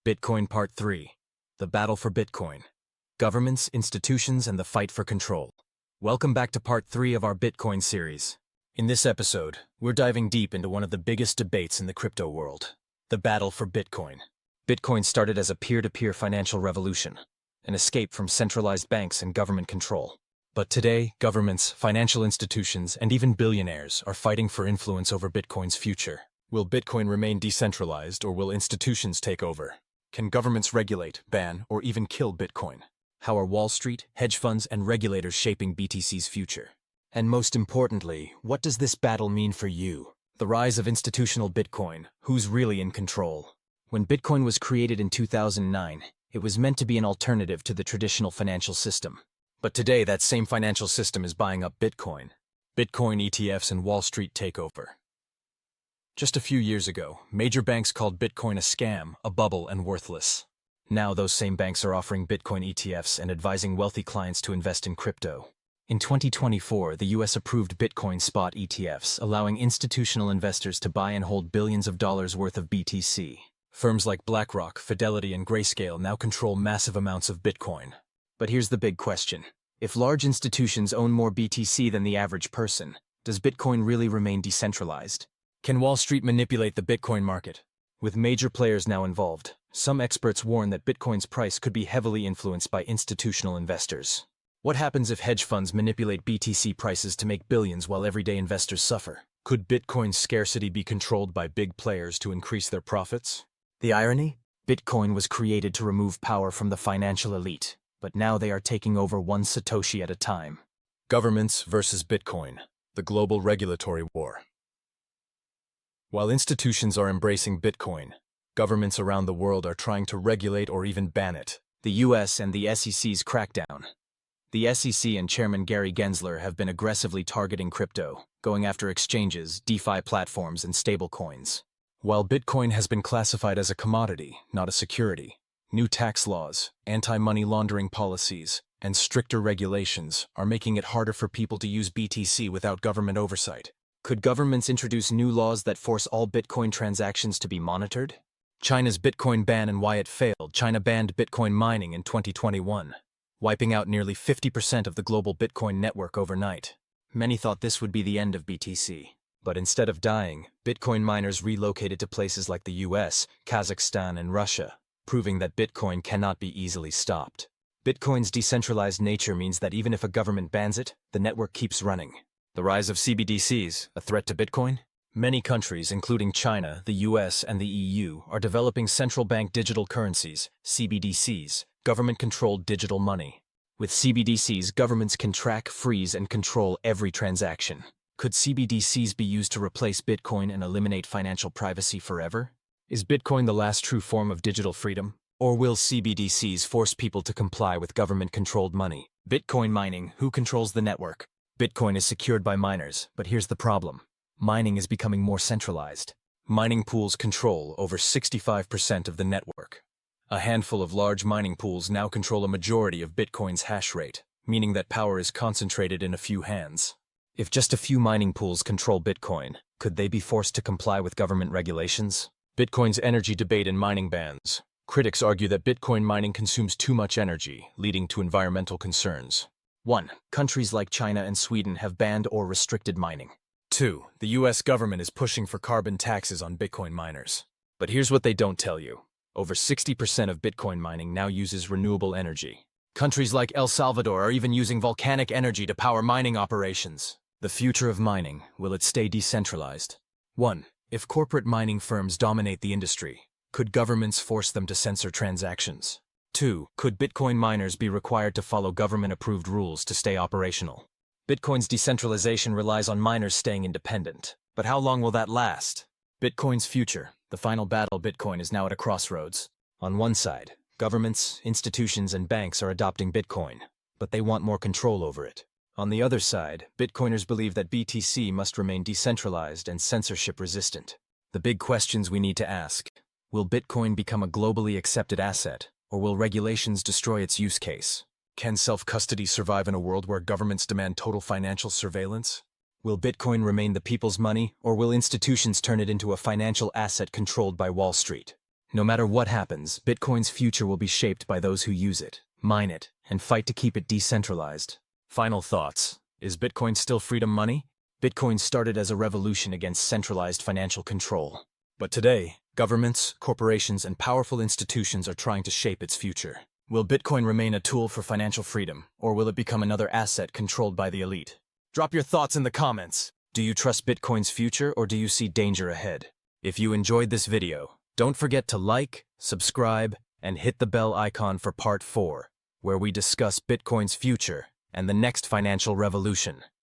Bitcoin Part 3. The Battle for Bitcoin. Governments, Institutions, and the Fight for Control. Welcome back to Part 3 of our Bitcoin series. In this episode, we're diving deep into one of the biggest debates in the crypto world, the battle for Bitcoin. Bitcoin started as a peer-to-peer financial revolution, an escape from centralized banks and government control. But today, governments, financial institutions, and even billionaires are fighting for influence over Bitcoin's future. Will Bitcoin remain decentralized, or will institutions take over? Can governments regulate, ban, or even kill Bitcoin? How are Wall Street, hedge funds, and regulators shaping BTC's future? And most importantly, what does this battle mean for you? The rise of institutional Bitcoin. Who's really in control? When Bitcoin was created in 2009, it was meant to be an alternative to the traditional financial system. But today, that same financial system is buying up Bitcoin. Bitcoin ETFs and Wall Street takeover. Just a few years ago, major banks called Bitcoin a scam, a bubble, and worthless. Now those same banks are offering Bitcoin ETFs and advising wealthy clients to invest in crypto. In 2024, the US approved Bitcoin spot ETFs, allowing institutional investors to buy and hold billions of dollars worth of BTC. Firms like BlackRock, Fidelity, and Grayscale now control massive amounts of Bitcoin. But here's the big question. If large institutions own more BTC than the average person, does Bitcoin really remain decentralized? Can Wall Street manipulate the Bitcoin market? With major players now involved, some experts warn that Bitcoin's price could be heavily influenced by institutional investors. What happens if hedge funds manipulate BTC prices to make billions while everyday investors suffer? Could Bitcoin's scarcity be controlled by big players to increase their profits? The irony? Bitcoin was created to remove power from the financial elite, but now they are taking over one Satoshi at a time. Governments versus Bitcoin, the global regulatory war. While institutions are embracing Bitcoin, governments around the world are trying to regulate or even ban it. The US and the SEC's crackdown. The SEC and Chairman Gary Gensler have been aggressively targeting crypto, going after exchanges, DeFi platforms, and stablecoins. While Bitcoin has been classified as a commodity, not a security, new tax laws, anti-money laundering policies, and stricter regulations are making it harder for people to use BTC without government oversight. Could governments introduce new laws that force all Bitcoin transactions to be monitored? China's Bitcoin ban and why it failed. China banned Bitcoin mining in 2021, wiping out nearly 50% of the global Bitcoin network overnight. Many thought this would be the end of BTC. But instead of dying, Bitcoin miners relocated to places like the US, Kazakhstan, and Russia, proving that Bitcoin cannot be easily stopped. Bitcoin's decentralized nature means that even if a government bans it, the network keeps running. The rise of CBDCs, a threat to Bitcoin? Many countries, including China, the US, and the EU, are developing central bank digital currencies, CBDCs, government-controlled digital money. With CBDCs, governments can track, freeze, and control every transaction. Could CBDCs be used to replace Bitcoin and eliminate financial privacy forever? Is Bitcoin the last true form of digital freedom? Or will CBDCs force people to comply with government-controlled money? Bitcoin mining, who controls the network? Bitcoin is secured by miners, but here's the problem. Mining is becoming more centralized. Mining pools control over 65% of the network. A handful of large mining pools now control a majority of Bitcoin's hash rate, meaning that power is concentrated in a few hands. If just a few mining pools control Bitcoin, could they be forced to comply with government regulations? Bitcoin's energy debate and mining bans. Critics argue that Bitcoin mining consumes too much energy, leading to environmental concerns. 1. Countries like China and Sweden have banned or restricted mining. 2. The US government is pushing for carbon taxes on Bitcoin miners. But here's what they don't tell you. Over 60% of Bitcoin mining now uses renewable energy. Countries like El Salvador are even using volcanic energy to power mining operations. The future of mining, will it stay decentralized? 1. If corporate mining firms dominate the industry, could governments force them to censor transactions? 2. Could Bitcoin miners be required to follow government-approved rules to stay operational? Bitcoin's decentralization relies on miners staying independent. But how long will that last? Bitcoin's future, the final battle. Bitcoin is now at a crossroads. On one side, governments, institutions, and banks are adopting Bitcoin, but they want more control over it. On the other side, Bitcoiners believe that BTC must remain decentralized and censorship-resistant. The big questions we need to ask. Will Bitcoin become a globally accepted asset? Or will regulations destroy its use case? Can self-custody survive in a world where governments demand total financial surveillance? Will Bitcoin remain the people's money, or will institutions turn it into a financial asset controlled by Wall Street? No matter what happens, Bitcoin's future will be shaped by those who use it, mine it, and fight to keep it decentralized. Final thoughts. Is Bitcoin still freedom money? Bitcoin started as a revolution against centralized financial control. But today, governments, corporations, and powerful institutions are trying to shape its future. Will Bitcoin remain a tool for financial freedom, or will it become another asset controlled by the elite? Drop your thoughts in the comments. Do you trust Bitcoin's future, or do you see danger ahead? If you enjoyed this video, don't forget to like, subscribe, and hit the bell icon for part 4, where we discuss Bitcoin's future and the next financial revolution.